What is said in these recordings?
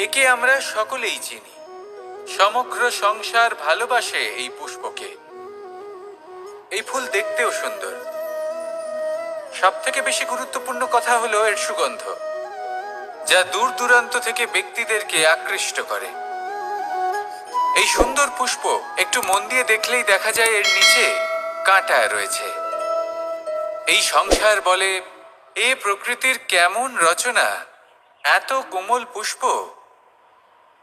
একে আমরা সকলেই চিনি। সমগ্র সংসার ভালোবাসে এই পুষ্পকে। এই ফুল দেখতেও সুন্দর। সবথেকে বেশি গুরুত্বপূর্ণ কথা হলো এর সুগন্ধ, যা দূর দূরান্ত থেকে ব্যক্তিদেরকে আকৃষ্ট করে। এই সুন্দর পুষ্প একটু মন দিয়ে দেখলেই দেখা যায় এর নিচে কাঁটা রয়েছে। এই সংসার বলে, এ প্রকৃতির কেমন রচনা, এত কোমল পুষ্প,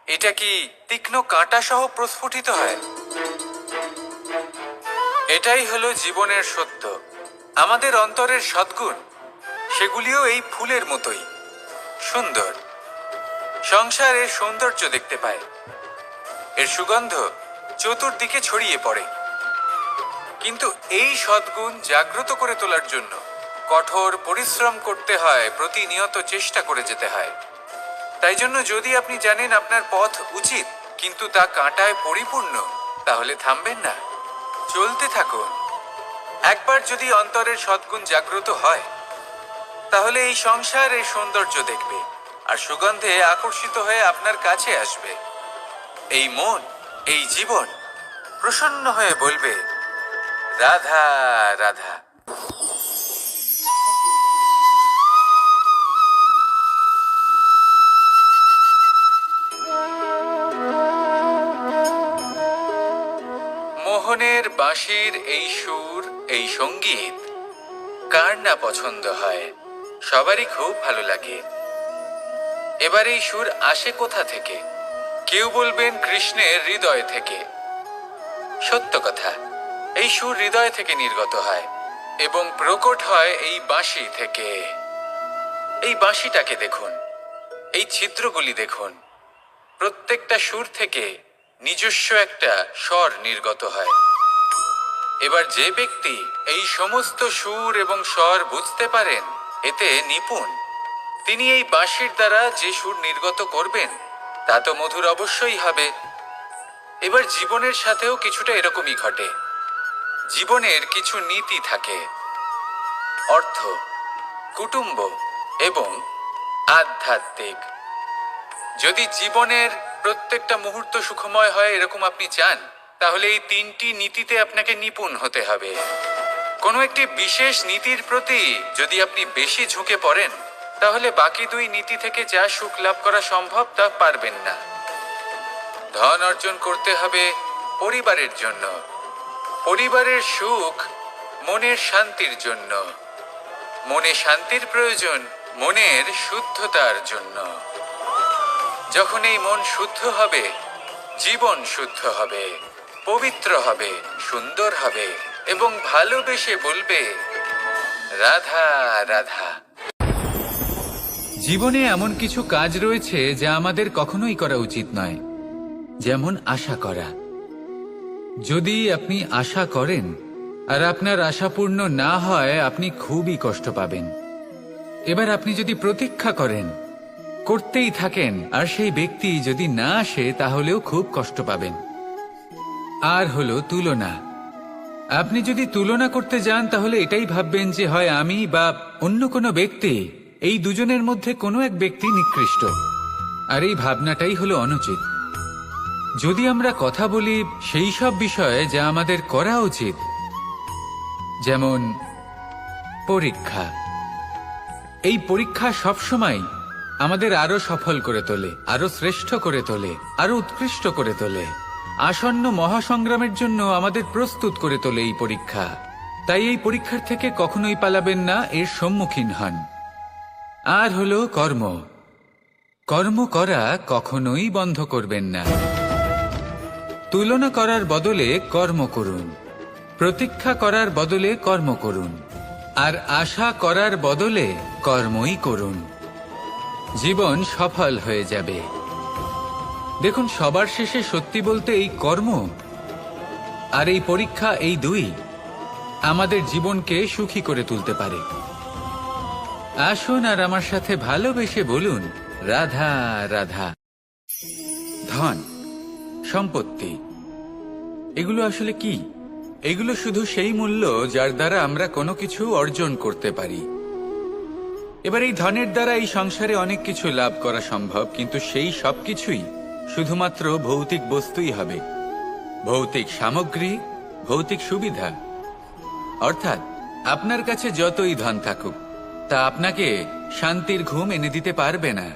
এটা কি তীক্ষ্ণ কাঁটা সহ প্রস্ফুটিত হয়? এটাই হলো জীবনের সত্য। আমাদের অন্তরের সদ্গুণ, সেগুলিও এই ফুলের মতোই সুন্দর। সংসার এর সৌন্দর্য দেখতে পায়, এর সুগন্ধ চতুর্দিকে ছড়িয়ে পড়ে। কিন্তু এই সদ্গুণ জাগ্রত করে তোলার জন্য কঠোর পরিশ্রম করতে হয়, প্রতিনিয়ত চেষ্টা করে যেতে হয়। তাই জন্য যদি আপনি জানেন আপনার পথ উচিত কিন্তু তা কাঁটায় পরিপূর্ণ, তাহলে থামবেন না, চলতে থাকুন। একবার যদি অন্তরের সদ্গুণ জাগ্রত হয়, তাহলে এই সংসার এর সৌন্দর্য দেখবে আর সুগন্ধে আকর্ষিত হয়ে আপনার কাছে আসবে। এই মন, এই জীবন প্রসন্ন হয়ে বলবে, রাধা রাধা। মোহনের বাঁশির এই সুর, এই সঙ্গীত কার না পছন্দ হয়? সবারই খুব ভালো লাগে। এবার এই সুর আসে কোথা থেকে? কেউ বলবেন কৃষ্ণের হৃদয় থেকে। সত্য কথা, এই সুর হৃদয় থেকে নির্গত হয় এবং প্রকট হয় এই বাঁশি থেকে। এই বাঁশিটাকে দেখুন, এই ছিদ্রগুলি দেখুন। প্রত্যেকটা সুর থেকে নিজস্ব একটা স্বর নির্গত হয়। এবার যে ব্যক্তি এই সমস্ত সুর এবং স্বর বুঝতে পারেন, এতে নিপুণ, তিনি এই বাঁশির দ্বারা যে সুর নির্গত করবেন তা তো মধুর অবশ্যই হবে। এবার জীবনের সাথেও কিছুটা এরকমই ঘটে। জীবনের কিছু নীতি থাকে, অর্থ, কুটুম্ব এবং আধ্যাত্মিক। যদি জীবনের প্রত্যেকটা মুহূর্ত সুখময় হয় এরকম আপনি চান, তাহলে এই তিনটি নীতিতে আপনাকে নিপুণ হতে হবে। কোনো একটি বিশেষ নীতির প্রতি যদি আপনি বেশি ঝুঁকে পড়েন, তাহলে বাকি দুই নীতি থেকে যা সুখ লাভ করা সম্ভব তা পারবেন না। ধন অর্জন করতে হবে পরিবারের জন্য, পরিবারের সুখ মনের শান্তির জন্য, মনে শান্তির প্রয়োজন মনের শুদ্ধতার জন্য। যখন এই মন শুদ্ধ হবে, জীবন শুদ্ধ হবে, পবিত্র হবে, সুন্দর হবে এবং ভালোবেসে বলবে, রাধা রাধা। জীবনে এমন কিছু কাজ রয়েছে যা আমাদের কখনোই করা উচিত নয়, যেমন আশা করা। যদি আপনি আশা করেন আর আপনার আশা পূর্ণ না হয়, আপনি খুবই কষ্ট পাবেন। এবার আপনি যদি প্রতীক্ষা করেন, করতেই থাকেন, আর সেই ব্যক্তি যদি না আসে, তাহলেও খুব কষ্ট পাবেন। আর হলো তুলনা। আপনি যদি তুলনা করতে যান, তাহলে এটাই ভাববেন যে হয় আমি বা অন্য কোনো ব্যক্তি, এই দুজনের মধ্যে কোনো এক ব্যক্তি নিকৃষ্ট। আর এই ভাবনাটাই হলো অনুচিত। যদি আমরা কথা বলি সেই সব বিষয়ে যা আমাদের করা উচিত, যেমন পরীক্ষা। এই পরীক্ষা সবসময় আমাদের আরো সফল করে তোলে, আরো শ্রেষ্ঠ করে তোলে, আরো উৎকৃষ্ট করে তোলে। আসন্ন মহাসংগ্রামের জন্য আমাদের প্রস্তুত করে তোলে এই পরীক্ষা। তাই এই পরীক্ষার থেকে কখনোই পালাবেন না, এর সম্মুখীন হন। আর হলো কর্ম। কর্ম করা কখনোই বন্ধ করবেন না। তুলনা করার বদলে কর্ম করুন, প্রতীক্ষা করার বদলে কর্ম করুন, আর আশা করার বদলে কর্মই করুন। জীবন সফল হয়ে যাবে। দেখুন, সবার শেষে সত্যি বলতে এই কর্ম আর এই পরীক্ষা, এই দুই আমাদের জীবনকে সুখী করে তুলতে পারে। আসুন আর আমার সাথে ভালোবেসে বলুন, রাধা রাধা। ধন, সম্পত্তি, এগুলো আসলে কি? এগুলো শুধু সেই মূল্য যার দ্বারা আমরা কোনো কিছু অর্জন করতে পারি। এবার এই ধনের দ্বারা এই সংসারে অনেক কিছু লাভ করা সম্ভব, কিন্তু সেই সব কিছুই শুধুমাত্র ভৌতিক বস্তুই হবে, ভৌতিক সামগ্রী, ভৌতিক সুবিধা। অর্থাৎ আপনার কাছে যতই ধন থাকুক, তা আপনাকে শান্তির ঘুম এনে দিতে পারবে না,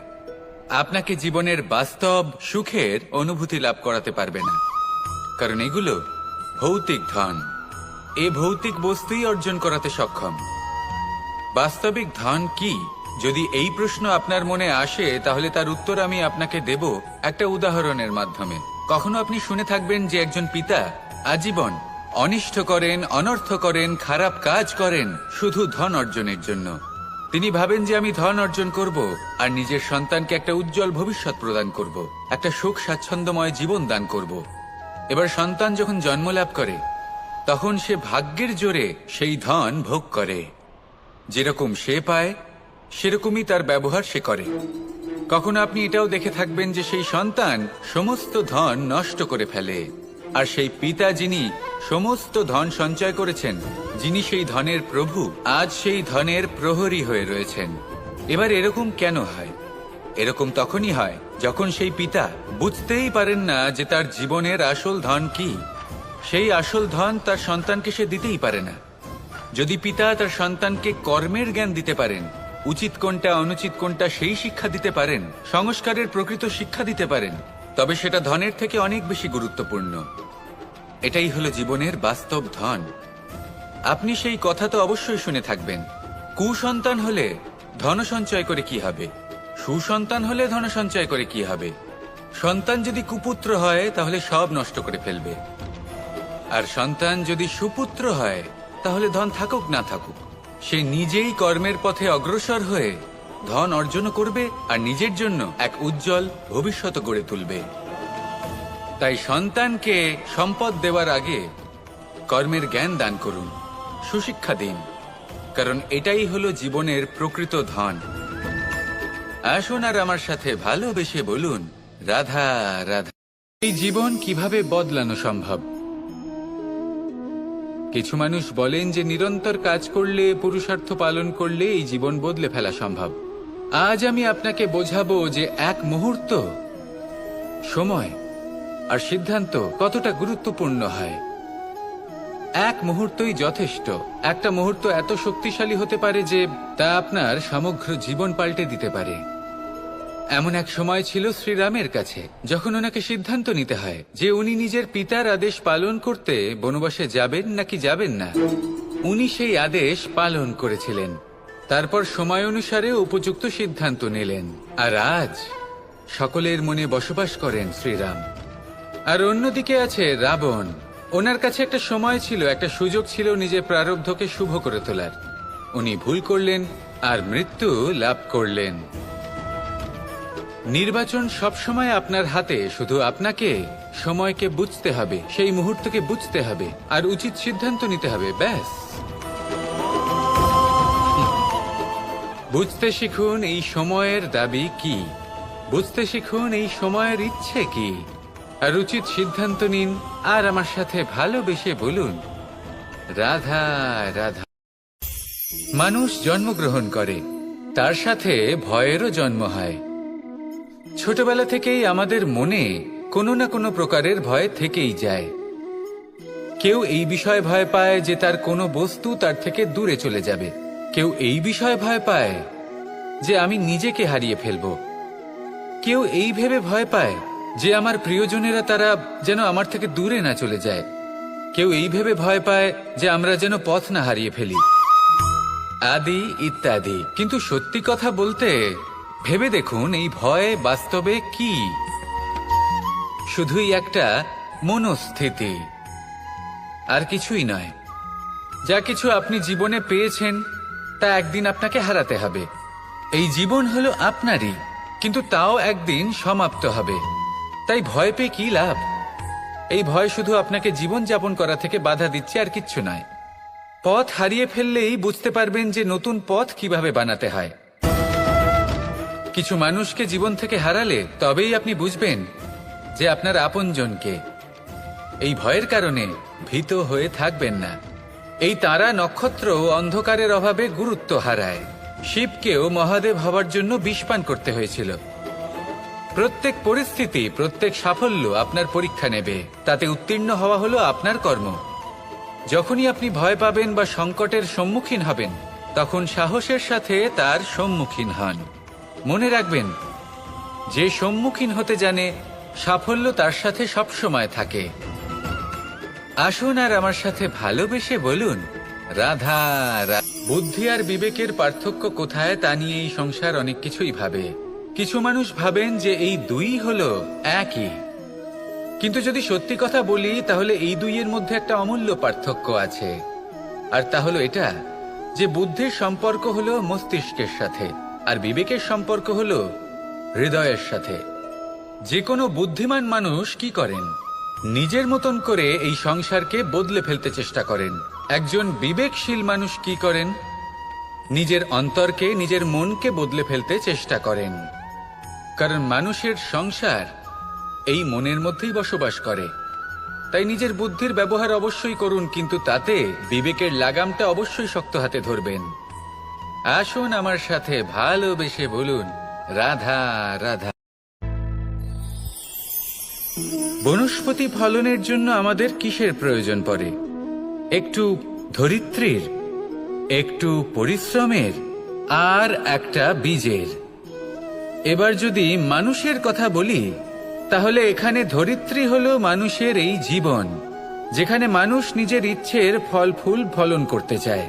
আপনাকে জীবনের বাস্তব সুখের অনুভূতি লাভ করাতে পারবে না, কারণ এগুলো ভৌতিক ধন। এ ভৌতিক বস্তুই অর্জন করাতে সক্ষম। বাস্তবিক ধন কি? যদি এই প্রশ্ন আপনার মনে আসে, তাহলে তার উত্তর আমি আপনাকে দেব একটা উদাহরণের মাধ্যমে। কখনো আপনি শুনে থাকবেন যে একজন পিতা আজীবন অনিষ্ট করেন, অনর্থ করেন, খারাপ কাজ করেন শুধু ধন অর্জনের জন্য। তিনি ভাবেন যে আমি ধন অর্জন করব আর নিজের সন্তানকে একটা উজ্জ্বল ভবিষ্যৎ প্রদান করব, একটা সুখ স্বাচ্ছন্দ্যময় জীবন দান করব। এবার সন্তান যখন জন্ম লাভ করে, তখন সে ভাগ্যের জোরে সেই ধন ভোগ করে। যেরকম সে পায় সেরকমই তার ব্যবহার সে করে। কখনো আপনি এটাও দেখে থাকবেন যে সেই সন্তান সমস্ত ধন নষ্ট করে ফেলে, আর সেই পিতা যিনি সমস্ত ধন সঞ্চয় করেছেন, যিনি সেই ধনের প্রভু, আজ সেই ধনের প্রহরী হয়ে রয়েছেন। এবার এরকম কেন হয়? এরকম তখনই হয় যখন সেই পিতা বুঝতেই পারেন না যে তার জীবনের আসল ধন কি। সেই আসল ধন তার সন্তানকে সে দিতেই পারে না। যদি পিতা তার সন্তানকে কর্মের জ্ঞান দিতে পারেন, উচিত কোনটা অনুচিত কোনটা সেই শিক্ষা দিতে পারেন, সংস্কারের প্রকৃত শিক্ষা দিতে পারেন, তবে সেটা ধনের থেকে অনেক বেশি গুরুত্বপূর্ণ। এটাই হলো জীবনের বাস্তব ধন। আপনি সেই কথা তো অবশ্যই শুনে থাকবেন, কুসন্তান হলে ধন সঞ্চয় করে কি হবে, সুসন্তান হলে ধন সঞ্চয় করে কি হবে। সন্তান যদি কুপুত্র হয় তাহলে সব নষ্ট করে ফেলবে, আর সন্তান যদি সুপুত্র হয় তাহলে ধন থাকুক না থাকুক, সে নিজেই কর্মের পথে অগ্রসর হয়ে ধন অর্জন করবে আর নিজের জন্য এক উজ্জ্বল ভবিষ্যৎ গড়ে তুলবে। তাই সন্তানকে সম্পদ দেওয়ার আগে কর্মের জ্ঞান দান করুন, সুশিক্ষা দিন, কারণ এটাই হলো জীবনের প্রকৃত ধন। আসুন আর আমার সাথে ভালোবেসে বলুন, রাধা রাধা। এই জীবন কিভাবে বদলানো সম্ভব? কিছু মানুষ বলেন যে নিরন্তর কাজ করলে, পুরুষার্থ পালন করলে এই জীবন বদলে ফেলা সম্ভব। আজ আমি আপনাকে বোঝাবো যে এক মুহূর্ত, সময় আর সিদ্ধান্ত কতটা গুরুত্বপূর্ণ হয়। এক মুহূর্তই যথেষ্ট। একটা মুহূর্ত এত শক্তিশালী হতে পারে যে তা আপনার সমগ্র জীবন পাল্টে দিতে পারে। এমন এক সময় ছিল শ্রীরামের কাছে, যখন ওনাকে সিদ্ধান্ত নিতে হয় যে উনি নিজের পিতার আদেশ পালন করতে বনবাসে যাবেন নাকি যাবেন না। উনি সেই আদেশ পালন করেছিলেন, তারপর সময় অনুসারে উপযুক্ত সিদ্ধান্ত নিলেন। আর আজ সকলের মনে বসবাস করেন শ্রীরাম। আর অন্যদিকে আছে রাবণ। ওনার কাছে একটা সময় ছিল, একটা সুযোগ ছিল নিজের প্রারব্ধকে শুভ করে তোলার। উনি ভুল করলেন আর মৃত্যু লাভ করলেন। নির্বাচন সবসময় আপনার হাতে, শুধু আপনাকে সময়কে বুঝতে হবে, সেই মুহূর্তকে বুঝতে হবে আর উচিত সিদ্ধান্ত নিতে হবে, ব্যাস। বুঝতে শিখুন এই সময়ের দাবি কি, বুঝতে শিখুন এই সময়ের ইচ্ছে কি, আর উচিত সিদ্ধান্ত নিন। আর আমার সাথে ভালোবেসে বলুন, রাধা রাধা। মানুষ জন্মগ্রহণ করে, তার সাথে ভয়েরও জন্ম হয়। ছোটবেলা থেকেই আমাদের মনে কোনো না কোনো প্রকারের ভয় থেকেই যায়। কেউ এই বিষয়ে ভয় পায় যে তার কোনো বস্তু তার থেকে দূরে চলে যাবে, কেউ এই বিষয়ে ভয় পায় যে আমি নিজেকে হারিয়ে ফেলব, কেউ এই ভেবে ভয় পায় যে আমার প্রিয়জনেরা তারা যেন আমার থেকে দূরে না চলে যায়, কেউ এই ভেবে ভয় পায় যে আমরা যেন পথ না হারিয়ে ফেলি, আদি ইত্যাদি। কিন্তু সত্যি কথা বলতে, ভেবে দেখুন এই ভয় বাস্তবে কি? শুধুই একটা মনস্থিতি, আর কিছুই নয়। যা কিছু আপনি জীবনে পেয়েছেন তা একদিন আপনাকে হারাতে হবে। এই জীবন হলো আপনারই, কিন্তু তাও একদিন সমাপ্ত হবে। তাই ভয় পেয়ে কি লাভ? এই ভয় শুধু আপনাকে জীবন যাপন করা থেকে বাধা দিচ্ছে, আর কিচ্ছু নয়। পথ হারিয়ে ফেললেই বুঝতে পারবেন যে নতুন পথ কিভাবে বানাতে হয়। কিছু মানুষকে জীবন থেকে হারালে তবেই আপনি বুঝবেন যে আপনার আপনজনকে। এই ভয়ের কারণে ভীত হয়ে থাকবেন না। এই তারা নক্ষত্র অন্ধকারের অভাবে গুরুত্ব হারায়, শিবকেও মহাদেব হবার জন্য বিষ পান করতে হয়েছিল। প্রত্যেক পরিস্থিতি, প্রত্যেক সাফল্য আপনার পরীক্ষা নেবে, তাতে উত্তীর্ণ হওয়া হলো আপনার কর্ম। যখনই আপনি ভয় পাবেন বা সংকটের সম্মুখীন হবেন, তখন সাহসের সাথে তার সম্মুখীন হন। মনে রাখবেন, যে সম্মুখীন হতে জানে, সাফল্য তার সাথে সবসময় থাকে। আসুন আর আমার সাথে ভালোবেসে বলুন, রাধা রাধা। বুদ্ধি আর বিবেকের পার্থক্য কোথায় তা নিয়ে এই সংসার অনেক কিছুই ভাবে। কিছু মানুষ ভাবেন যে এই দুই হলো একই, কিন্তু যদি সত্যি কথা বলি তাহলে এই দুইয়ের মধ্যে একটা অমূল্য পার্থক্য আছে। আর তা হলো এটা যে বুদ্ধির সম্পর্ক হলো মস্তিষ্কের সাথে, আর বিবেকের সম্পর্ক হলো হৃদয়ের সাথে। যে কোনো বুদ্ধিমান মানুষ কি করেন? নিজের মতন করে এই সংসারকে বদলে ফেলতে চেষ্টা করেন। একজন বিবেকশীল মানুষ কি করেন? নিজের অন্তরকে, নিজের মনকে বদলে ফেলতে চেষ্টা করেন। কারণ মানুষের সংসার এই মনের মধ্যেই বসবাস করে। তাই নিজের বুদ্ধির ব্যবহার অবশ্যই করুন, কিন্তু তাতে বিবেকের লাগামটা অবশ্যই শক্ত হাতে ধরবেন। আসুন আমার সাথে ভালোবেসে বলুন, রাধা রাধা। বনস্পতি ফলনের জন্য আমাদের কিসের প্রয়োজন পড়ে? একটু ধরিত্রীর, একটু পরিশ্রমের, আর একটা বীজের। এবার যদি মানুষের কথা বলি, তাহলে এখানে ধরিত্রী হলো মানুষের এই জীবন, যেখানে মানুষ নিজের ইচ্ছের ফল ফুল ফলন করতে চায়।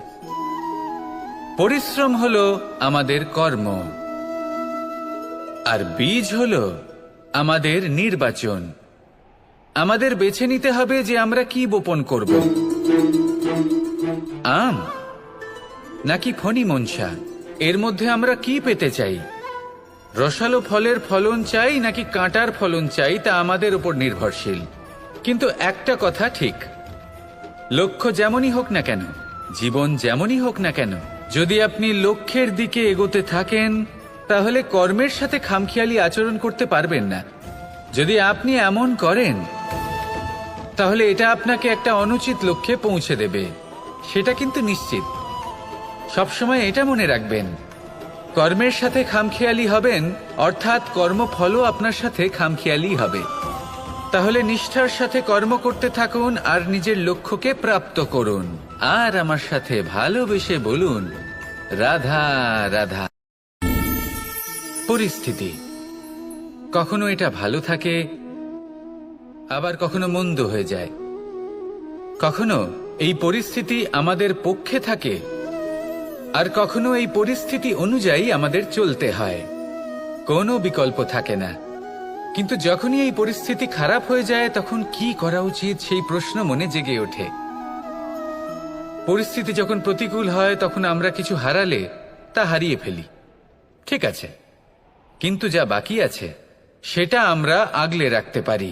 পরিশ্রম হলো আমাদের কর্ম, আর বীজ হলো আমাদের নির্বাচন। আমাদের বেছে নিতে হবে যে আমরা কি বপন করব, আম নাকি ফণি মনসা। এর মধ্যে আমরা কি পেতে চাই? রসালো ফলের ফলন চাই নাকি কাঁটার ফলন চাই, তা আমাদের উপর নির্ভরশীল। কিন্তু একটা কথা ঠিক, লক্ষ্য যেমনই হোক না কেন, জীবন যেমনই হোক না কেন, যদি আপনি লক্ষ্যের দিকে এগোতে থাকেন, তাহলে কর্মের সাথে খামখেয়ালি আচরণ করতে পারবেন না। যদি আপনি এমন করেন, তাহলে এটা আপনাকে একটা অনুচিত লক্ষ্যে পৌঁছে দেবে, সেটা কিন্তু নিশ্চিত। সবসময় এটা মনে রাখবেন, কর্মের সাথে খামখেয়ালি হবেন, অর্থাৎ কর্মফলও আপনার সাথে খামখেয়ালি হবে। তাহলে নিষ্ঠার সাথে কর্ম করতে থাকুন আর নিজের লক্ষ্যকে প্রাপ্ত করুন। আর আমার সাথে ভালোবেসে বলুন, রাধা রাধা। পরিস্থিতি কখনো এটা ভালো থাকে, আবার কখনো মন্দ হয়ে যায়। কখনো এই পরিস্থিতি আমাদের পক্ষে থাকে, আর কখনো এই পরিস্থিতি অনুযায়ী আমাদের চলতে হয়। কোনো বিকল্প থাকে না। কিন্তু যখনই এই পরিস্থিতি খারাপ হয়ে যায়, তখন কি করা উচিত সেই প্রশ্ন মনে জেগে ওঠে। পরিস্থিতি যখন প্রতিকূল হয়, তখন আমরা কিছু হারালে তা হারিয়ে ফেলি, ঠিক আছে, কিন্তু যা বাকি আছে সেটা আমরা আগলে রাখতে পারি।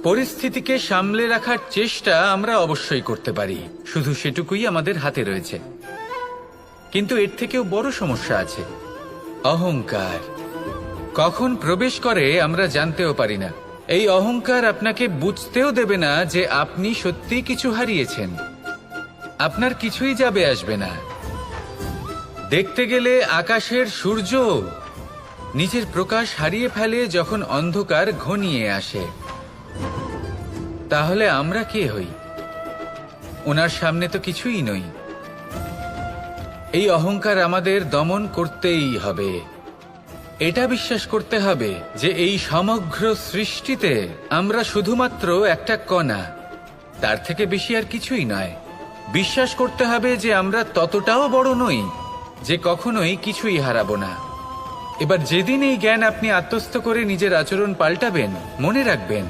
পরিস্থিতিকে সামলে রাখার চেষ্টা আমরা অবশ্যই করতে পারি, শুধু সেটুকুই আমাদের হাতে রয়েছে। কিন্তু এর থেকেও বড় সমস্যা আছে, অহংকার। কখন প্রবেশ করে আমরা জানতেও পারি না। এই অহংকার আপনাকে বুঝতেও দেবে না যে আপনি সত্যি কিছু হারিয়েছেন। আপনার কিছুই যাবে আসবে না। দেখতে গেলে আকাশের সূর্য নিজের প্রকাশ হারিয়ে ফেলে যখন অন্ধকার ঘনিয়ে আসে। তাহলে আমরা কে হই? ওনার সামনে তো কিছুই নই। এই অহংকার আমাদের দমন করতেই হবে। এটা বিশ্বাস করতে হবে যে এই সমগ্র সৃষ্টিতে আমরা শুধুমাত্র একটা কণা, তার থেকে বেশি আর কিছুই নয়। বিশ্বাস করতে হবে যে আমরা ততটাও বড় নই যে কখনোই কিছুই হারাবো না। এবার যেদিন এই জ্ঞান আপনি আত্মস্থ করে নিজের আচরণ পাল্টাবেন, মনে রাখবেন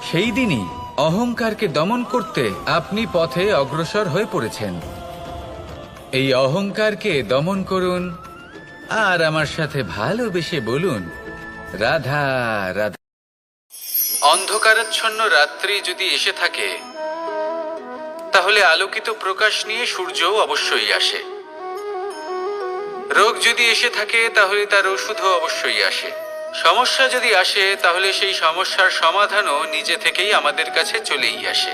সেই দিনই অহংকারকে দমন করতে আপনি পথে অগ্রসর হয়ে পড়েছেন। এই অহংকারকে দমন করুন আর আমার সাথে ভালোবেসে বলুন, রাধা রাধা। অন্ধকারাচ্ছন্ন রাত্রি যদি এসে থাকে, তাহলে আলোকিত প্রকাশ নিয়ে সূর্যও অবশ্যই আসে। রোগ যদি এসে থাকে, তাহলে তার ওষুধও অবশ্যই আসে। সমস্যা যদি আসে, তাহলে সেই সমস্যার সমাধানও নিজে থেকেই আমাদের কাছে চলেই আসে।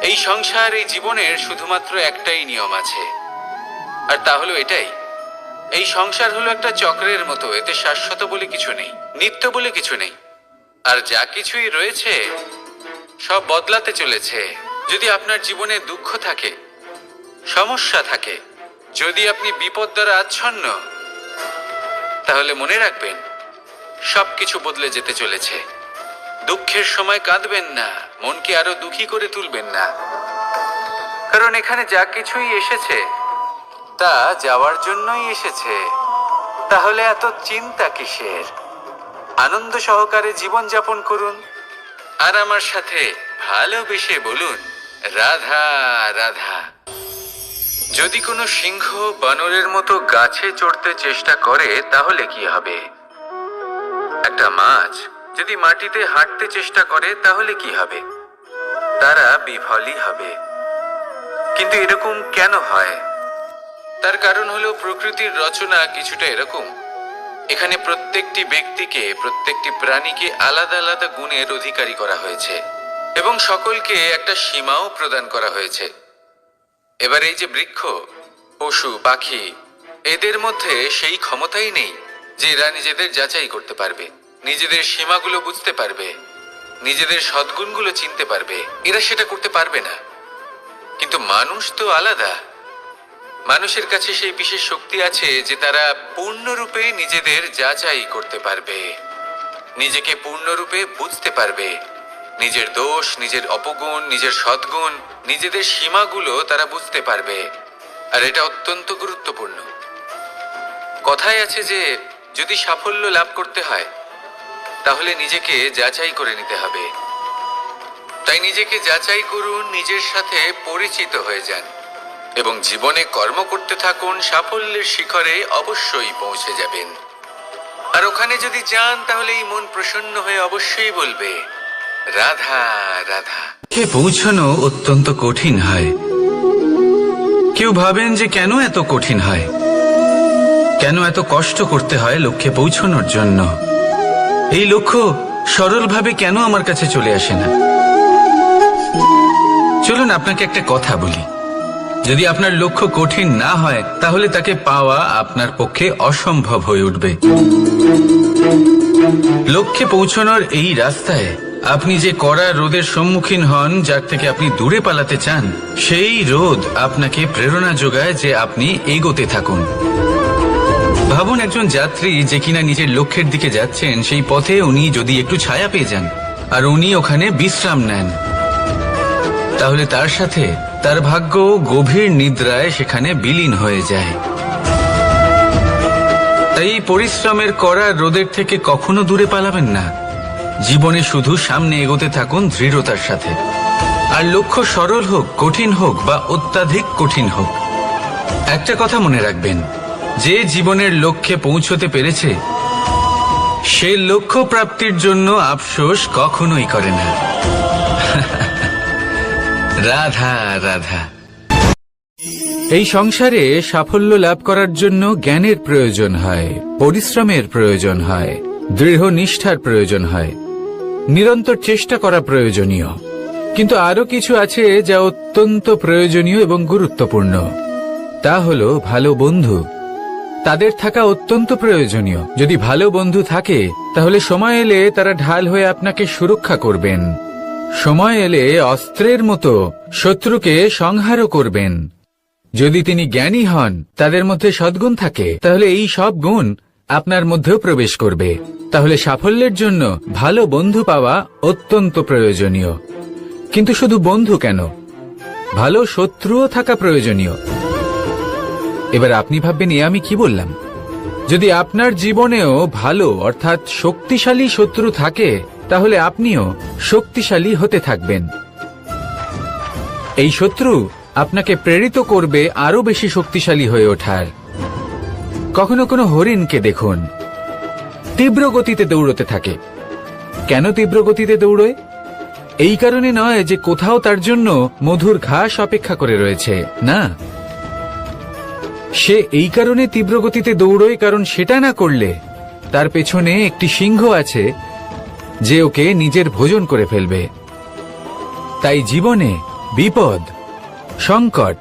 এই সংসার, এই জীবনের শুধুমাত্র একটাই নিয়ম আছে, আর তা হলো এটাই, এই সংসার হলো একটা চক্রের মতো, এতে শাশ্বত বলে কিছু নেই, নিত্য বলে কিছু নেই। আর যা কিছুই রয়েছে সব বদলাতে চলেছে। যদি আপনার জীবনে দুঃখ থাকে, সমস্যা থাকে, যদি আপনি বিপদ দ্বারা আচ্ছন্ন, তাহলে মনে রাখবেন সবকিছু বদলে যেতে চলেছে। দুঃখের সময় কাঁদবেন না, মনকে আরো দুঃখী করে তুলবেন না, কারণ এখানে যা কিছুই এসেছে তা যাওয়ার জন্যই এসেছে। তাহলে এত চিন্তা কিসের? আনন্দ সহকারে জীবন যাপন করুন আর আমার সাথে ভালোবেসে বলুন রাধা রাধা। যদি কোনো সিংহ বানরের মতো গাছে চড়তে চেষ্টা করে তাহলে কি হবে? একটা মাছ যদি মাটিতে হাঁটতে চেষ্টা করে তাহলে কি হবে? তারা বিফলই হবে। কিন্তু এরকম কেন হয়? তার কারণ হলো প্রকৃতির রচনা কিছুটা এরকম। এখানে প্রত্যেকটি ব্যক্তিকে, প্রত্যেকটি প্রাণীকে আলাদা আলাদা গুণের অধিকারী করা হয়েছে এবং সকলকে একটা সীমাও প্রদান করা হয়েছে। এবার এই যে বৃক্ষ, পশু, পাখি, এদের মধ্যে সেই ক্ষমতাই নেই যে এরা নিজেদের যাচাই করতে পারবে, নিজেদের সীমাগুলো বুঝতে পারবে, নিজেদের সদ্গুণগুলো চিনতে পারবে। এরা সেটা করতে পারবে না। কিন্তু মানুষ তো আলাদা। মানুষের কাছে সেই বিশেষ শক্তি আছে যে তারা পূর্ণরূপে নিজেদের যাচাই করতে পারবে, নিজেকে পূর্ণরূপে বুঝতে পারবে, নিজের দোষ, নিজের অপগুণ, নিজের সদ্গুণ, নিজেদের সীমাগুলো তারা বুঝতে পারবে। আর এটা অত্যন্ত গুরুত্বপূর্ণ। কথায় আছে যে যদি সাফল্য লাভ করতে হয় তাহলে নিজেকে যাচাই করে নিতে হবে। তাই নিজেকে যাচাই করুন, নিজের সাথে পরিচিত হয়ে যান এবং জীবনে কর্ম করতে থাকুন। সাফল্যের শিখরে অবশ্যই পৌঁছে যাবেন। আর ওখানে যদি যান তাহলে এই মন প্রসন্ন হয়ে অবশ্যই বলবে রাধা রাধা। পৌঁছানো অত্যন্ত কঠিন হয়। কেউ ভাবেন যে কেন এত কঠিন হয়, কেন এত কষ্ট করতে হয় লক্ষ্যে পৌঁছানোর জন্য। এই লক্ষ্য সরলভাবে কেন আমার কাছে চলে আসে না? চলুন আপনাকে একটা কথা বলি, যদি আপনার লক্ষ্য কঠিন না হয় তাহলে তাকে পাওয়া আপনার পক্ষে অসম্ভব হয়ে উঠবে। লক্ষ্যে পৌঁছানোর এই রাস্তায় আপনি যে কড়া রোদের সম্মুখীন হন, যার থেকে আপনি দূরে পালাতে চান, সেই রোদ আপনাকে প্রেরণা যোগায় যে আপনি এগোতে থাকুন। ভাবুন একজন যাত্রী যে কিনা নিজের লক্ষ্যের দিকে যাচ্ছেন, সেই পথে উনি যদি একটু ছায়া পেয়ে যান আর উনি ওখানে বিশ্রাম নেন, তাহলে তার সাথে তার ভাগ্য গভীর নিদ্রায় সেখানে বিলীন হয়ে যায়। তাই পরিশ্রমের করা রোদের থেকে কখনো দূরে পালাবেন না। জীবনে শুধু সামনে এগোতে থাকুন দৃঢ়তার সাথে। আর লক্ষ্য সরল হোক, কঠিন হোক বা অত্যাধিক কঠিন হোক, একটা কথা মনে রাখবেন, যে জীবনের লক্ষ্যে পৌঁছতে পেরেছে সে লক্ষ্য প্রাপ্তির জন্য আফসোস কখনোই করে না। রাধা রাধা। এই সংসারে সাফল্য লাভ করার জন্য জ্ঞানের প্রয়োজন হয়, পরিশ্রমের প্রয়োজন হয়, দৃঢ় নিষ্ঠার প্রয়োজন হয়, নিরন্তর চেষ্টা করা প্রয়োজনীয়। কিন্তু আরো কিছু আছে যা অত্যন্ত প্রয়োজনীয় এবং গুরুত্বপূর্ণ। তা হলো ভালো বন্ধু। তাদের থাকা অত্যন্ত প্রয়োজনীয়। যদি ভালো বন্ধু থাকে তাহলে সময় এলে তারা ঢাল হয়ে আপনাকে সুরক্ষা করবেন। সময় এলে অস্ত্রের মতো শত্রুকে সংহারও করবেন। যদি তিনি জ্ঞানী হন, তাদের মধ্যে সদ্গুণ থাকে, তাহলে এই সব গুণ আপনার মধ্যেও প্রবেশ করবে। তাহলে সাফল্যের জন্য ভালো বন্ধু পাওয়া অত্যন্ত প্রয়োজনীয়। কিন্তু শুধু বন্ধু কেন, ভালো শত্রুও থাকা প্রয়োজনীয়। এবার আপনি ভাববেন, এ আমি কি বললাম? যদি আপনার জীবনেও ভালো অর্থাৎ শক্তিশালী শত্রু থাকে তাহলে আপনিও শক্তিশালী হতে থাকবেন। এই শত্রু আপনাকে প্রেরিত করবে আরো বেশি শক্তিশালী হয়ে ওঠার। কখনো কোনো হরিণকে দেখুন, তীব্র গতিতে দৌড়তে থাকে। কেন তীব্র গতিতে দৌড়য়? এই কারণে নয় যে কোথাও তার জন্য মধুর ঘাস অপেক্ষা করে রয়েছে, না। সে এই কারণে তীব্র গতিতে দৌড়য় কারণ সেটা না করলে তার পেছনে একটি সিংহ আছে যে ওকে নিজের ভোজন করে ফেলবে। তাই জীবনে বিপদ, সংকট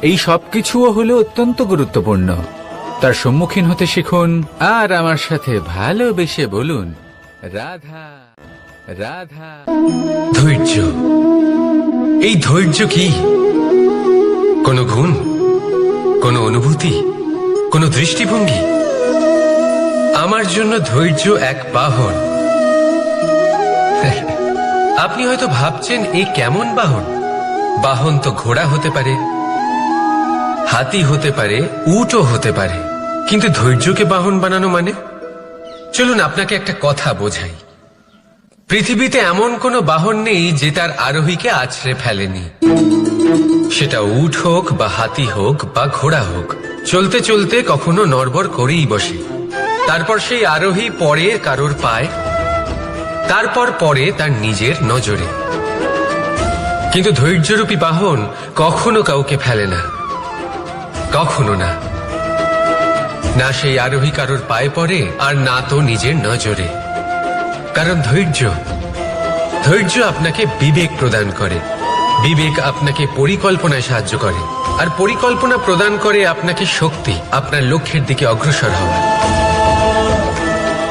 এই সব কিছুও হলো অত্যন্ত গুরুত্বপূর্ণ। তার সম্মুখীন হতে শিখুন আর আমার সাথে ভালোবেসে বলুন, রাধা রাধা। ধৈর্য, এই ধৈর্য কি কোনো গুণ, কোনো অনুভূতি, কোনো দৃষ্টিভঙ্গি? আমার জন্য ধৈর্য এক বাহন। আপনি হয়তো ভাবছেন এই কেমন বাহন? বাহন তো ঘোড়া হতে পারে, হাতি হতে পারে, উটও হতে পারে, কিন্তু ধৈর্যকে বাহন বানানো মানে? চলুন আপনাকে একটা কথা বোঝাই। পৃথিবীতে এমন কোনো বাহন নেই যে তার আরোহীকে আছড়ে ফেলেনি। সেটা উট হোক বা হাতি হোক বা ঘোড়া হোক, চলতে চলতে কখনো নড়বড় করেই বসে। তারপর সেই আরোহী পড়ে কারোর পায়, তারপর পড়ে তার নিজের নজরে। কিন্তু ধৈর্যরূপী বাহন কখনো কাউকে ফেলে না, কখনো না। না সেই আরোহী কারোর পায়ে পড়ে আর না তো নিজের নজরে। কারণ ধৈর্য আপনাকে বিবেক প্রদান করে, বিবেক আপনাকে পরিকল্পনায় সাহায্য করে, আর পরিকল্পনা প্রদান করে আপনাকে শক্তি আপনার লক্ষ্যের দিকে অগ্রসর হওয়ার।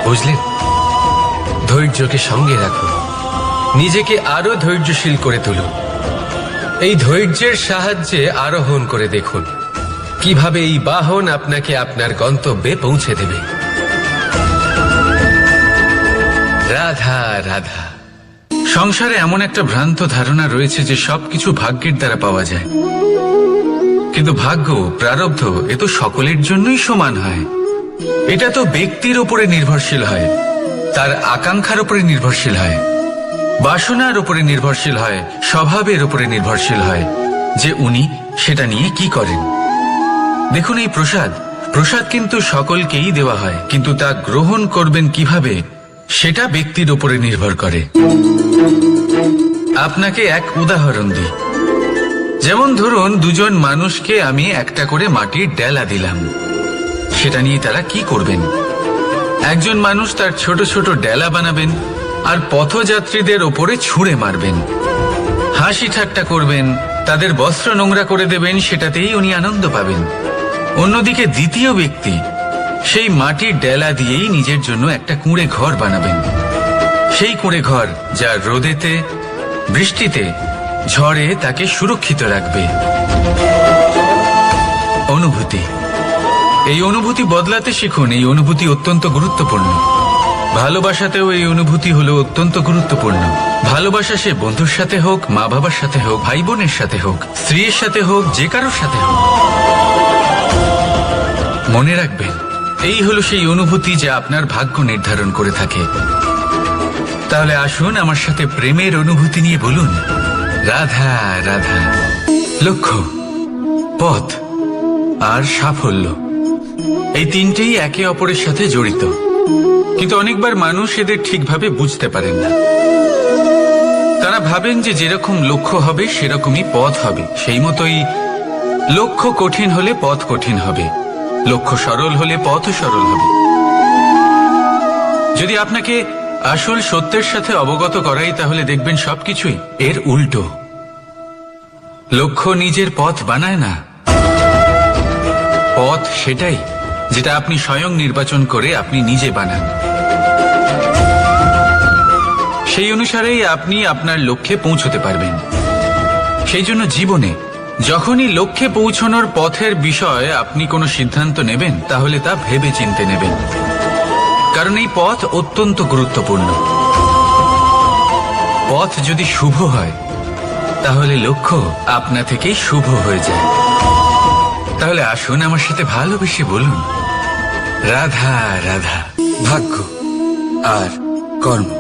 বুঝলেন? ধৈর্যকে সঙ্গে রাখুন, নিজেকে আরো ধৈর্যশীল করে তুলুন। এই ধৈর্যের সাহায্যে আরোহণ করে দেখুন কিভাবে এই বাহন আপনাকে আপনার গন্তব্যে পৌঁছে দেবে। রাধা রাধা। সংসারে এমন একটা ভ্রান্ত ধারণা রয়েছে যে সবকিছু ভাগ্যের দ্বারা পাওয়া যায়, কিন্তু ভাগ্য, প্রারব্ধ এ তো সকলের জন্যই সমান হয়। এটা তো ব্যক্তির উপরে নির্ভরশীল হয়, তার আকাঙ্ক্ষার উপরে নির্ভরশীল হয়, বাসনার উপরে নির্ভরশীল হয়, স্বভাবের উপরে নির্ভরশীল হয় যে উনি সেটা নিয়ে কি করেন। দেখুন, এই প্রসাদ কিন্তু সকলকেই দেওয়া হয়, কিন্তু তা গ্রহণ করবেন কিভাবে সেটা ব্যক্তির উপরে নির্ভর করে। আপনাকে এক উদাহরণ দিই। যেমন ধরুন, দুজন মানুষকে আমি একটা করে মাটির ডেলা দিলাম, সেটা নিয়ে তারা কি করবেন? একজন মানুষ তার ছোট ছোট ডেলা বানাবেন আর পথযাত্রীদের ওপরে ছুঁড়ে মারবেন, হাসি ঠাট্টা করবেন, তাদের বস্ত্র নোংরা করে দেবেন, সেটাতেই উনি আনন্দ পাবেন। অন্যদিকে দ্বিতীয় ব্যক্তি সেই মাটির ডেলা দিয়েই নিজের জন্য একটা কুঁড়ে ঘর বানাবেন। সেই কুঁড়ে ঘর যা রোদেতে, বৃষ্টিতে, ঝড়ে তাকে সুরক্ষিত রাখবে। অনুভূতি, এই অনুভূতি বদলাতে শিখুন। এই অনুভূতি অত্যন্ত গুরুত্বপূর্ণ। ভালোবাসাতেও এই অনুভূতি হলো অত্যন্ত গুরুত্বপূর্ণ। ভালোবাসা সে বন্ধুর সাথে হোক, মা বাবার সাথে হোক, ভাই বোনের সাথে হোক, স্ত্রীর সাথে হোক, যে কারোর সাথে হোক। মনে রাখবেন, এই হলো সেই অনুভূতি যা আপনার ভাগ্য নির্ধারণ করে থাকে। তাহলে আসুন আমার সাথে প্রেমের অনুভূতি নিয়ে বলুন, রাধা রাধা। লক্ষ্য, পথ আর সাফল্য, এই তিনটেই একে অপরের সাথে জড়িত, কিন্তু অনেকবার মানুষ এদের ঠিকভাবে বুঝতে পারেন না। তারা ভাবেন যে যেরকম লক্ষ্য হবে সেরকমই পথ হবে, সেই মতোই লক্ষ্য কঠিন হলে পথ কঠিন হবে, লক্ষ্য সরল হলে পথও সরল হবে। যদি আপনাকে আসল সত্যের সাথে অবগত করাই, তাহলে দেখবেন সবকিছুই এর উল্টো। লক্ষ্য নিজের পথ বানায় না, পথ সেটাই যেটা আপনি স্বয়ং নির্বাচন করে আপনি নিজে বানান। সেই অনুসারেই আপনি আপনার লক্ষ্যে পৌঁছতে পারবেন। সেই জন্য জীবনে যখনই লক্ষ্যে পৌঁছানোর পথের বিষয়ে আপনি কোনো সিদ্ধান্ত নেবেন, তাহলে তা ভেবে চিন্তে নেবেন, কারণ এই পথ অত্যন্ত গুরুত্বপূর্ণ। পথ যদি শুভ হয়, তাহলে লক্ষ্য আপনা থেকেই শুভ হয়ে যায়। তাহলে আসুন আমার সাথে ভালোবেসে বলুন, রাধা রাধা। ভাগ্য আর কর্ম,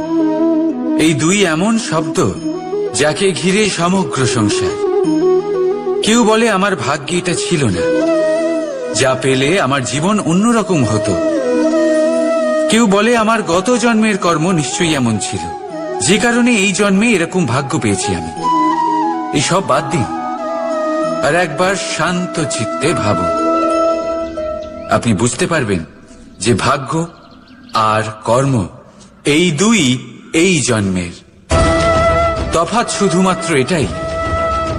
এই দুই এমন শব্দ যাকে ঘিরে সমগ্র সংসার। কেউ বলে আমার ভাগ্যে এটা ছিল না, যা পেলে আমার জীবন অন্যরকম হতো। কেউ বলে আমার গত জন্মের কর্ম নিশ্চয়ই এমন ছিল, যে কারণে এই জন্মে এরকম ভাগ্য পেয়েছি আমি। এসব বাদ দিন আর একবার শান্ত চিত্তে ভাবুন। আপনি বুঝতে পারবেন যে ভাগ্য আর কর্ম এই দুই এই জন্মের। তফাৎ শুধুমাত্র এটাই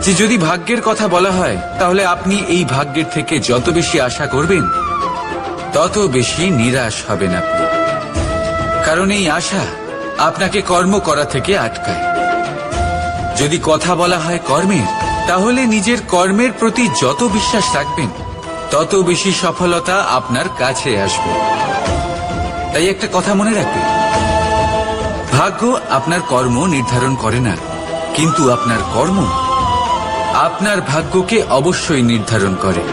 যে যদি ভাগ্যের কথা বলা হয় তাহলে আপনি এই ভাগ্যের থেকে যত বেশি আশা করবেন তত বেশি নিরাশ হবেন আপনি। কারণ এই আশা আপনাকে কর্ম করা থেকে আটকায়। যদি কথা বলা হয় কর্মের, তাহলে নিজের কর্মের প্রতি যত বিশ্বাস রাখবেন তত বেশি সফলতা আপনার কাছে আসবে। তাই একটা কথা মনে রাখবেন, ভাগ্য আপনার কর্ম নির্ধারণ করে না, কিন্তু আপনার কর্ম আপনার ভাগ্যকে অবশ্যই নির্ধারণ করে।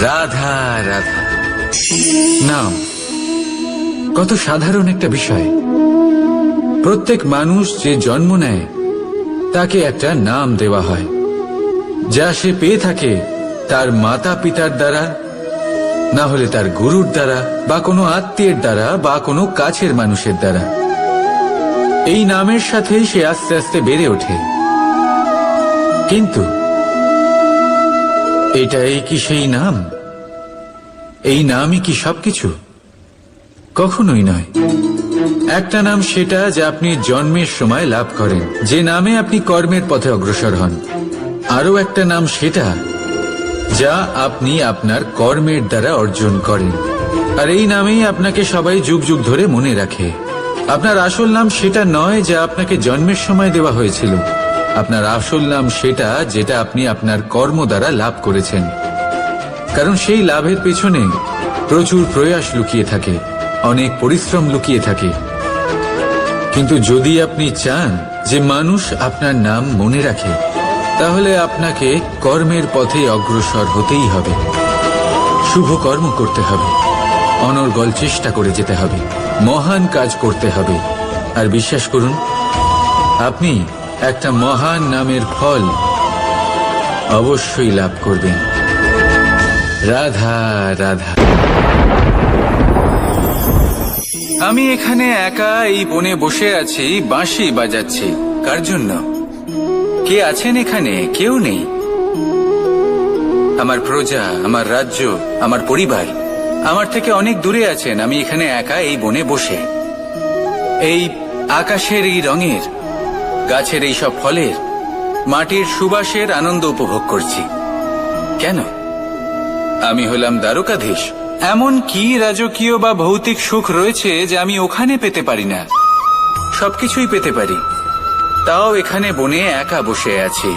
রাধা রাধা নাম কত সাধারণ একটা বিষয়। প্রত্যেক মানুষ যে জন্ম নেয় তাকে একটা নাম দেওয়া হয়, যা সে পেয়ে থাকে তার মাতা পিতার দ্বারা, না হলে তার গুরুর দ্বারা, বা কোনো আত্মীয়ের দ্বারা, বা কোনো কাছের মানুষের দ্বারা। এই নামের সাথেই সে আস্তে আস্তে বেড়ে ওঠে। কিন্তু এটাই কি সেই নাম? এই নামই কি সবকিছু? কখনোই নয়। একটা নাম সেটা যা আপনি জন্মের সময় লাভ করেন, যে নামে আপনি কর্মের পথে অগ্রসর হন। আরও একটা নাম সেটা যা আপনি আপনার কর্মের দ্বারা অর্জন করেন, আর এই নামেই আপনাকে সবাই যুগ যুগ ধরে মনে রাখে। আপনার আসল নাম সেটা নয় যা আপনাকে জন্মের সময় দেওয়া হয়েছিল। আপনার আসল নাম সেটা যেটা আপনি আপনার কর্ম দ্বারা লাভ করেছেন, কারণ সেই লাভের পেছনে প্রচুর প্রয়াস লুকিয়ে থাকে, অনেক পরিশ্রম লুকিয়ে থাকে। কিন্তু যদি আপনি চান যে মানুষ আপনার নাম মনে রাখে, তাহলে আপনাকে কর্মের পথে অগ্রসর হতেই হবে, শুভ কর্ম করতে হবে, অনর্গল চেষ্টা করে যেতে হবে, মহান কাজ করতে হবে। আর বিশ্বাস করুন, আপনি একটা মহান নামের ফল অবশ্যই লাভ করবেন। রাধা রাধা। আমি এখানে একা এই বনে বসে আছি, বাঁশি বাজাচ্ছি। কার জন্য? কে আছেন এখানে? কেউ নেই। আমার প্রজা, আমার রাজ্য, আমার পরিবার আমার থেকে অনেক দূরে আছেন। আমি এখানে একা এই বনে বসে এই আকাশের এই রঙের, গাছের এই সব ফলের, মাটির সুবাসের আনন্দ উপভোগ করছি। কেন? আমি হলাম দ্বারকাধীশ। এমন কি রাজকীয় বা ভৌতিক সুখ রয়েছে যে আমি ওখানে পেতে পারি না? সবকিছুই পেতে পারি, তাও এখানে বনে একা বসে আছি।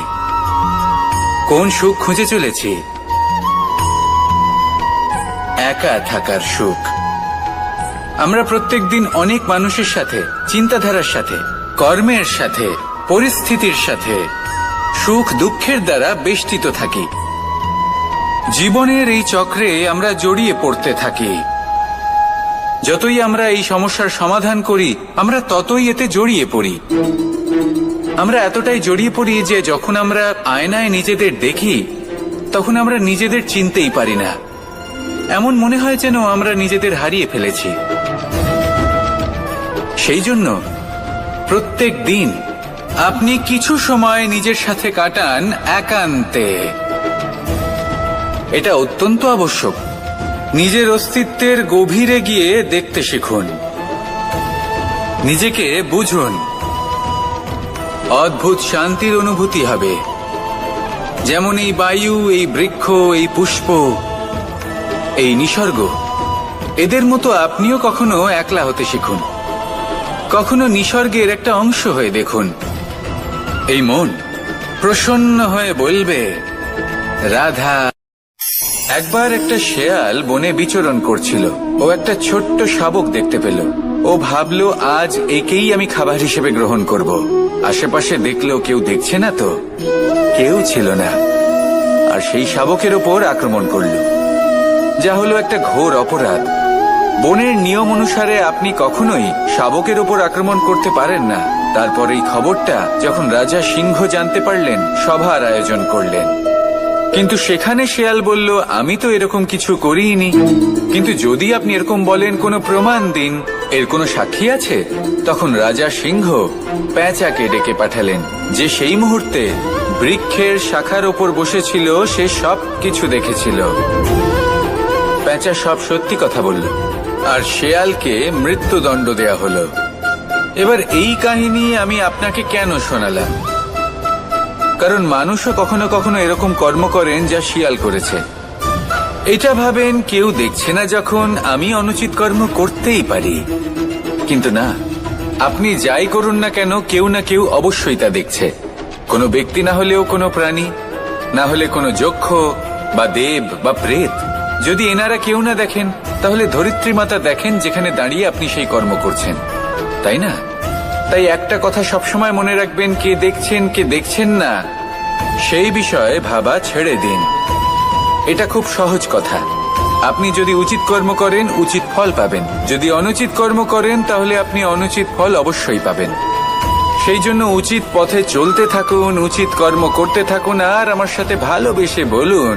কোন সুখ খুঁজে চলেছি? একা থাকার সুখ। আমরা প্রত্যেকদিন অনেক মানুষের সাথে, চিন্তাধারার সাথে, কর্মের সাথে, পরিস্থিতির সাথে, সুখ দুঃখের দ্বারা বেষ্টিত থাকি। জীবনের এই চক্রে আমরা জড়িয়ে পড়তে থাকি। যতই আমরা এই সমস্যার সমাধান করি, আমরা ততই এতে জড়িয়ে পড়ি। আমরা এতটাই জড়িয়ে পড়ি যে যখন আমরা আয়নায় নিজেদের দেখি, তখন আমরা নিজেদের চিনতেই পারি না। এমন মনে হয় যেন আমরা নিজেদের হারিয়ে ফেলেছি। সেই জন্য প্রত্যেক দিন আপনি কিছু সময় নিজের সাথে কাটান একান্তে। এটা অত্যন্ত আবশ্যক। নিজের অস্তিত্বের গভীরে গিয়ে দেখতে শিখুন, নিজেকে বুঝুন। অদ্ভুত শান্তির অনুভূতি হবে। যেমন এই বায়ু, এই বৃক্ষ, এই পুষ্প, এই নিসর্গ, এদের মতো আপনিও কখনো একলা হতে শিখুন। কখনো নিসর্গের একটা অংশ হয়ে দেখুন। এই মন প্রসন্ন হয়ে বলবে, রাধা। একবার একটা শেয়াল বনে বিচরণ করছিল। ও একটা ছোট্ট শাবক দেখতে পেল। ও ভাবল, আজ একেই আমি খাবার হিসেবে গ্রহণ করব। আশেপাশে দেখলো কেউ দেখছে না তো, কেউ ছিল না। আর সেই শাবকের ওপর আক্রমণ করল, যা হলো একটা ঘোর অপরাধ। বনের নিয়ম অনুসারে আপনি কখনোই শাবকের ওপর আক্রমণ করতে পারেন না। তারপর এই খবরটা যখন রাজা সিংহ জানতে পারলেন, সভার আয়োজন করলেন। কিন্তু সেখানে শেয়াল বলল, আমি তো এরকম কিছু করিনি। কিন্তু যদি আপনি এরকম বলেন, কোনো প্রমাণ দিন, এর কোনো সাক্ষী আছে? তখন রাজা সিংহ পেঁচাকে ডেকে পাঠালেন, যে সেই মুহূর্তে বৃক্ষের শাখার ওপর বসেছিল। সে সব কিছু দেখেছিল। পেঁচা সব সত্যি কথা বলল, আর শেয়ালকে মৃত্যুদণ্ড দেয়া হলো। এবার এই কাহিনী আমি আপনাকে কেন শোনালাম? কারণ মানুষও কখনো কখনো এরকম কর্ম করেন যা শিয়াল করেছে। এটা ভাবেন কেউ দেখছে না যখন আমি অনুচিত কর্ম করতেই পারি, কিন্তু না, আপনি যাই করুন না কেন কেউ না কেউ অবশ্যই তা দেখছে। কোনো ব্যক্তি না হলেও কোনো প্রাণী, না হলে কোনো যক্ষ বা দেব বা প্রেত। যদি এনারা কেউ না দেখেন তাহলে ধরিত্রী মাতা দেখেন যেখানে দাঁড়িয়ে আপনি সেই কর্ম করছেন, তাই না? তাই একটা কথা সবসময় মনে রাখবেন, কে দেখছেন কে দেখছেন না সেই বিষয়ে ভাবা ছেড়ে দিন। এটা খুব সহজ কথা। আপনি যদি উচিত কর্ম করেন উচিত ফল পাবেন, যদি অনুচিত কর্ম করেন তাহলে আপনি অনুচিত ফল অবশ্যই পাবেন। সেই জন্য উচিত পথে চলতে থাকুন, উচিত কর্ম করতে থাকুন, আর আমার সাথে ভালোবেসে বলুন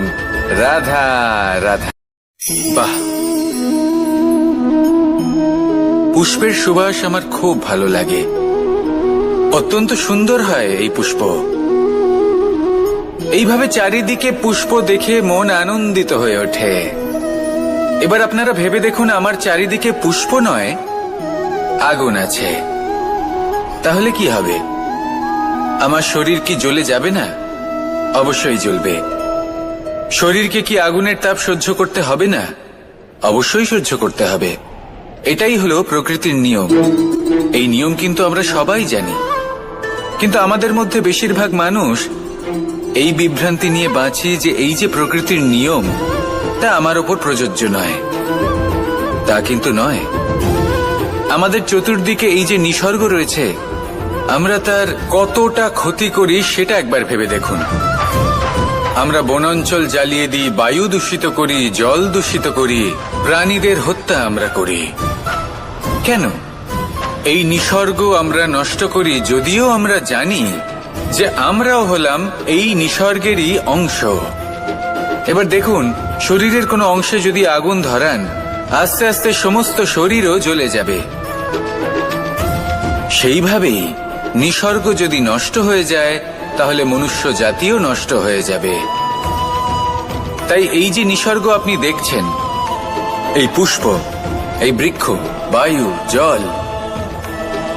রাধা রাধা। বাহ, পুষ্পের সুবাস আমার খুব ভালো লাগে। অত্যন্ত সুন্দর হয় এই পুষ্প। এইভাবে চারিদিকে পুষ্প দেখে মন আনন্দিত হয়ে ওঠে। এবার আপনারা ভেবে দেখুন, আমার চারিদিকে পুষ্প নয় আগুন আছে, তাহলে কি হবে? আমার শরীর কি জ্বলে যাবে না? অবশ্যই জ্বলবে। শরীরকে কি আগুনের তাপ সহ্য করতে হবে না? অবশ্যই সহ্য করতে হবে। এটাই হলো প্রকৃতির নিয়ম। এই নিয়ম কিন্তু আমরা সবাই জানি, কিন্তু আমাদের মধ্যে বেশিরভাগ মানুষ এই বিভ্রান্তি নিয়ে বাঁচি যে এই যে প্রকৃতির নিয়ম তা আমার ওপর প্রযোজ্য নয়। তা কিন্তু নয়। আমাদের চতুর্দিকে এই যে নিসর্গ রয়েছে, আমরা তার কতটা ক্ষতি করি সেটা একবার ভেবে দেখুন। আমরা বনাঞ্চল জ্বালিয়ে দিই, বায়ু দূষিত করি, জল দূষিত করি, প্রাণীদের হত্যা আমরা করি। কেন? এই নিসর্গ আমরা নষ্ট করি, যদিও আমরা জানি যে আমরাও হলাম এই নিসর্গেরই অংশ। এবার দেখুন, শরীরের কোনো অংশে যদি আগুন ধরান, আস্তে আস্তে সমস্ত শরীরও জ্বলে যাবে। সেইভাবেই নিসর্গ যদি নষ্ট হয়ে যায় তাহলে মনুষ্য জাতিও নষ্ট হয়ে যাবে। তাই এই যে নিসর্গ আপনি দেখছেন, এই পুষ্প, এই বৃক্ষ, বায়ু, জল,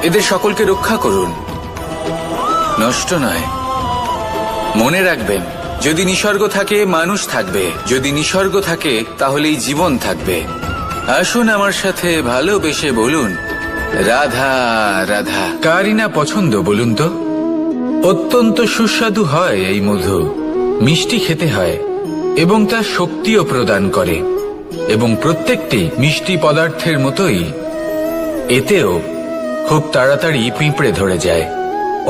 এদের সকলকে রক্ষা করুন, নষ্ট নয়। মনে রাখবেন, যদি নিসর্গ থাকে মানুষ থাকবে, যদি নিসর্গ থাকে তাহলেই জীবন থাকবে। আসুন আমার সাথে ভালোবেসে বলুন রাধা রাধা। কারই না পছন্দ বলুন তো? অত্যন্ত সুস্বাদু হয় এই মধু, মিষ্টি খেতে হয় এবং তা শক্তিও প্রদান করে। এবং প্রত্যেকটি মিষ্টি পদার্থের মতোই এতেও খুব তাড়াতাড়ি পিঁপড়ে ধরে যায়।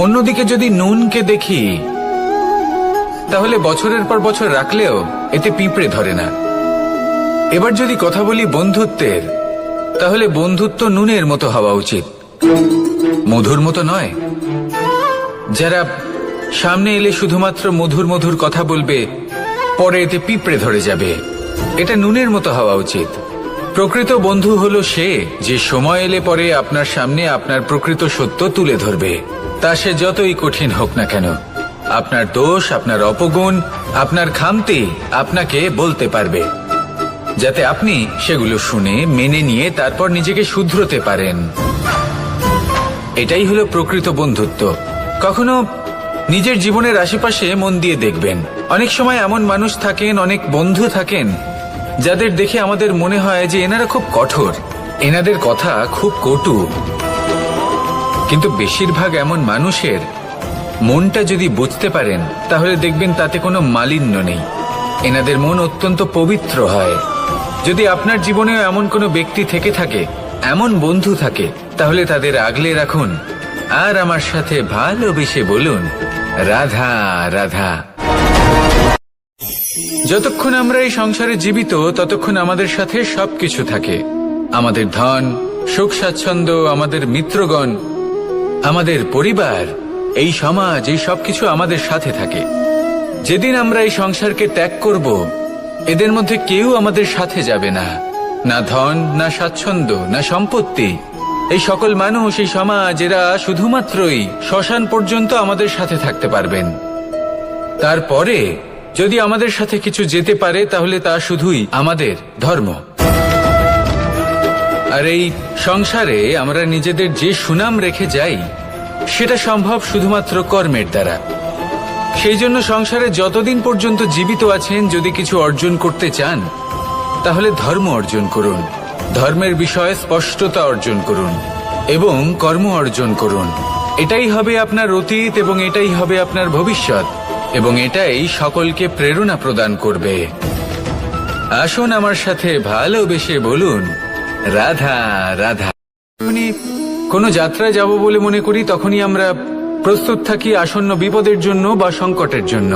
অন্যদিকে যদি নুনকে দেখি, তাহলে বছরের পর বছর রাখলেও এতে পিঁপড়ে ধরে না। এবার যদি কথা বলি বন্ধুত্বের, তাহলে বন্ধুত্ব নুনের মতো হওয়া উচিত, মধুর মতো নয়। যারা সামনে এলে শুধুমাত্র মধুর মধুর কথা বলবে, পরে এতে পিঁপড়ে ধরে যাবে। এটা নুনের মতো হওয়া উচিত। প্রকৃত বন্ধু হলো সে যে সময় এলে পরে আপনার সামনে আপনার প্রকৃত সত্য তুলে ধরবে, তা সে যতই কঠিন হোক না কেন। আপনার দোষ, আপনার অপগুণ, আপনার খামতি আপনাকে বলতে পারবে, যাতে আপনি সেগুলো শুনে মেনে নিয়ে তারপর নিজেকে শুধরোতে পারেন। এটাই হলো প্রকৃত বন্ধুত্ব। কখনো নিজের জীবনের আশেপাশে মন দিয়ে দেখবেন, অনেক সময় এমন মানুষ থাকেন, অনেক বন্ধু থাকেন যাদের দেখে আমাদের মনে হয় যে এনারা খুব কঠোর, এনাদের কথা খুব কটু। কিন্তু বেশিরভাগ এমন মানুষের মনটা যদি বুঝতে পারেন তাহলে দেখবেন তাতে কোনো মালিন্য নেই। এনাদের মন অত্যন্ত পবিত্র হয়। যদি আপনার জীবনেও এমন কোনো ব্যক্তি থেকে থাকে, এমন বন্ধু থাকে, তাহলে তাদের আগলে রাখুন আর আমার সাথে ভালোবেসে বলুন রাধা রাধা। যতক্ষণ আমরা এই সংসারে জীবিত ততক্ষণ আমাদের সাথে সবকিছু থাকে। আমাদের ধন, সুখ স্বাচ্ছন্দ্য, আমাদের মিত্রগণ, আমাদের পরিবার, এই সমাজ, এই সবকিছু আমাদের সাথে থাকে। যেদিন আমরা এই সংসারকে ত্যাগ করব, এদের মধ্যে কেউ আমাদের সাথে যাবে না। না ধন, না স্বাচ্ছন্দ্য, না সম্পত্তি। এই সকল মানুষ, এই সমাজ, এরা শুধুমাত্রই শ্মশান পর্যন্ত আমাদের সাথে থাকতে পারবেন। তারপরে যদি আমাদের সাথে কিছু যেতে পারে তাহলে তা শুধুই আমাদের ধর্ম। আর এই সংসারে আমরা নিজেদের যে সুনাম রেখে যাই সেটা সম্ভব শুধুমাত্র কর্মের দ্বারা। সেই জন্য সংসারে যতদিন পর্যন্ত জীবিত আছেন, যদি কিছু অর্জন করতে চান তাহলে ধর্ম অর্জন করুন, ধর্মের বিষয়ে স্পষ্টতা অর্জন করুন এবং কর্ম অর্জন করুন। এটাই হবে আপনার অতীত এবং এটাই হবে আপনার ভবিষ্যৎ, এবং এটাই সকলকে প্রেরণা প্রদান করবে। আসুন আমার সাথে ভালোবেসে বলুন, রাধা রাধা। যখনই কোনো যাত্রায় যাব বলে মনে করি, তখনই আমরা প্রস্তুত থাকি আসন্ন বিপদের জন্য বা সংকটের জন্য।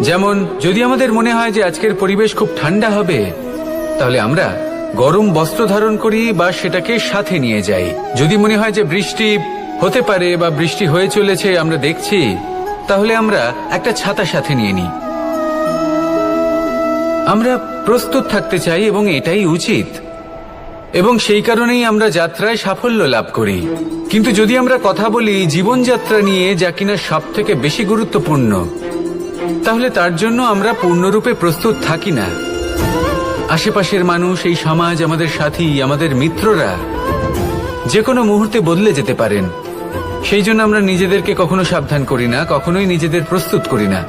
যেমন যদি আমাদের মনে হয় যে আজকের পরিবেশ খুব ঠান্ডা হবে, তাহলে আমরা গরম বস্ত্র ধারণ করি বা সেটাকে সাথে নিয়ে যাই। যদি মনে হয় যে বৃষ্টি হতে পারে বা বৃষ্টি হয়ে চলেছে, আমরা দেখছি, তাহলে আমরা একটা ছাতা সাথে নিয়ে নিই। আমরা প্রস্তুত থাকতে চাই এবং এটাই উচিত, এবং সেই কারণেই আমরা যাত্রায় সাফল্য লাভ করি। কিন্তু যদি আমরা কথা বলি জীবনযাত্রা নিয়ে, যা কিনা সব থেকে বেশি গুরুত্বপূর্ণ, তাহলে তার জন্য আমরা পূর্ণরূপে প্রস্তুত থাকি না। আশেপাশের মানুষ, এই সমাজ, আমাদের সাথী, আমাদের মিত্ররা যে কোনো মুহূর্তে বদলে যেতে পারেন। সেই জন্য আমরা নিজেদেরকে কখনো সাবধান করি না, কখনোই নিজেদের প্রস্তুত করি না।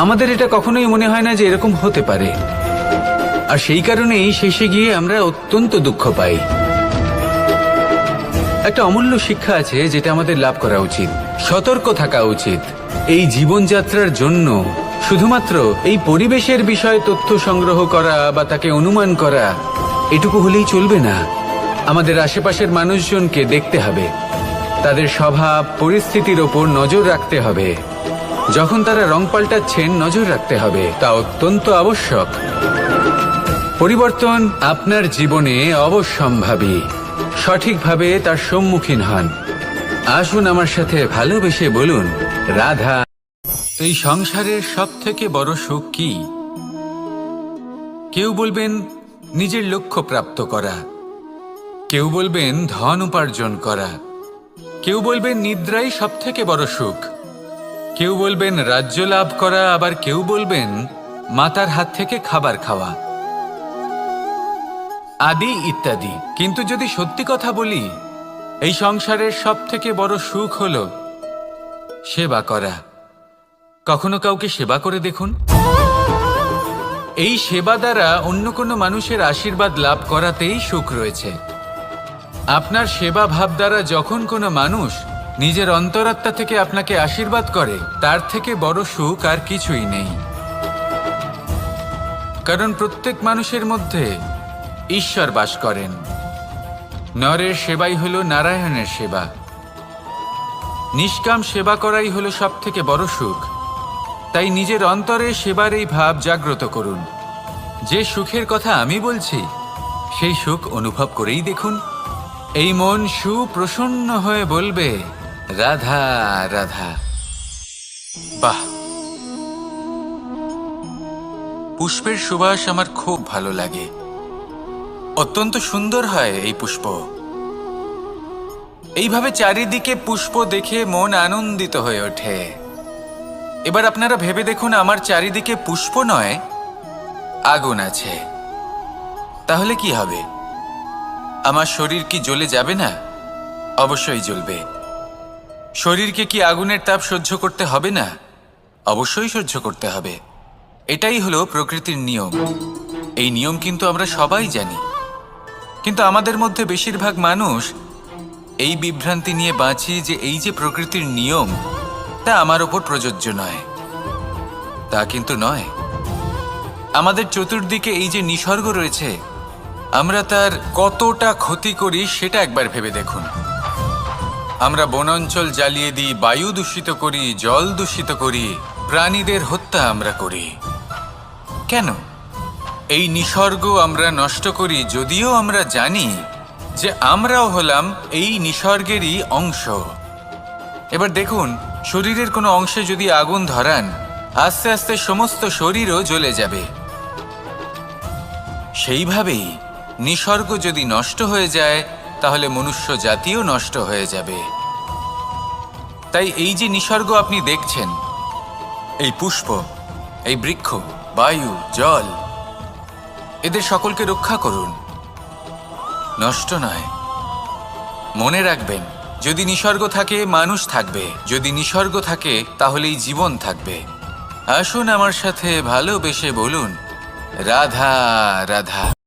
আমাদের এটা কখনোই মনে হয় না যে এরকম হতে পারে, আর সেই কারণেই শেষে গিয়ে আমরা অত্যন্ত দুঃখ পাই। একটা অমূল্য শিক্ষা আছে যেটা আমাদের লাভ করা উচিত, সতর্ক থাকা উচিত। এই জীবনযাত্রার জন্য শুধুমাত্র এই পরিবেশের বিষয়ে তথ্য সংগ্রহ করা বা তাকে অনুমান করা, এটুকু হলেই চলবে না। আমাদের আশেপাশের মানুষজনকে দেখতে হবে, তাদের স্বভাব পরিস্থিতির ওপর নজর রাখতে হবে। যখন তারা রং পাল্টাচ্ছেন, নজর রাখতে হবে, তা অত্যন্ত আবশ্যক। পরিবর্তন আপনার জীবনে অবশ্যম্ভাবী, সঠিকভাবে তার সম্মুখীন হন। আসুন আমার সাথে ভালোবেসে বলুন, রাধা। এই সংসারের সব থেকে বড় সুখ কি? কেউ বলবেন নিজের লক্ষ্য প্রাপ্ত করা, কেউ বলবেন ধন উপার্জন করা, কেউ বলবেন নিদ্রাই সব থেকে বড় সুখ, কেউ বলবেন রাজ্য লাভ করা, আবার কেউ বলবেন মাতার হাত থেকে খাবার খাওয়া, আদি ইত্যাদি। কিন্তু যদি সত্যি কথা বলি, এই সংসারের সব থেকে বড় সুখ হলো সেবা করা। কখনো কাউকে সেবা করে দেখুন। এই সেবা দ্বারা অন্য কোনো মানুষের আশীর্বাদ লাভ করাতেই সুখ রয়েছে। আপনার সেবা ভাব দ্বারা যখন কোনো মানুষ নিজের অন্তরাত্মা থেকে আপনাকে আশীর্বাদ করে, তার থেকে বড় সুখ আর কিছুই নেই। কারণ প্রত্যেক মানুষের মধ্যে ঈশ্বর বাস করেন। নরের সেবাই হলো নারায়ণের সেবা। নিষ্কাম সেবা করাই হলো সব থেকে বড় সুখ। তাই নিজের অন্তরে সেবার এই ভাব জাগ্রত করুন। যে সুখের কথা আমি বলছি, সেই সুখ অনুভব করেই দেখুন। এই মন সুপ্রসন্ন হয়ে বলবে, রাধা রাধা। বাহ, পুষ্পের সুবাস আমার খুব ভালো লাগে। অত্যন্ত সুন্দর হয় এই পুষ্প। এইভাবে চারিদিকে পুষ্প দেখে মন আনন্দিত হয়ে ওঠে। এবার আপনারা ভেবে দেখুন, আমার চারিদিকে পুষ্প নয়, আগুন আছে। তাহলে কি হবে? আমার শরীর কি জ্বলে যাবে না? অবশ্যই জ্বলবে। শরীরকে কি আগুনের তাপ সহ্য করতে হবে না? অবশ্যই সহ্য করতে হবে। এটাই হলো প্রকৃতির নিয়ম। এই নিয়ম কিন্তু আমরা সবাই জানি, কিন্তু আমাদের মধ্যে বেশিরভাগ মানুষ এই বিভ্রান্তি নিয়ে বাঁচি যে এই যে প্রকৃতির নিয়ম, তা আমার ওপর প্রযোজ্য নয়। তা কিন্তু নয়। আমাদের চতুর্দিকে এই যে নিসর্গ রয়েছে, আমরা তার কতটা ক্ষতি করি সেটা একবার ভেবে দেখুন। আমরা বনাঞ্চল জ্বালিয়ে দিই, বায়ু দূষিত করি, জল দূষিত করি, প্রাণীদের হত্যা আমরা করি। কেন? এই নিসর্গ আমরা নষ্ট করি, যদিও আমরা জানি যে আমরাও হলাম এই নিসর্গেরই অংশ। এবার দেখুন, শরীরের কোনো অংশে যদি আগুন ধরান, আস্তে আস্তে সমস্ত শরীরও জ্বলে যাবে। সেইভাবেই নিসর্গ যদি নষ্ট হয়ে যায়, তাহলে মনুষ্য জাতিও নষ্ট হয়ে যাবে। তাই এই যে নিসর্গ আপনি দেখছেন, এই পুষ্প, এই বৃক্ষ, বায়ু, জল, এদের সকলকে রক্ষা করুন, নষ্ট নয়। মনে রাখবেন, যদি নিসর্গ থাকে মানুষ থাকবে, যদি নিসর্গ থাকে তাহলেই জীবন থাকবে। আসুন আমার সাথে ভালোবেসে বলুন রাধা রাধা।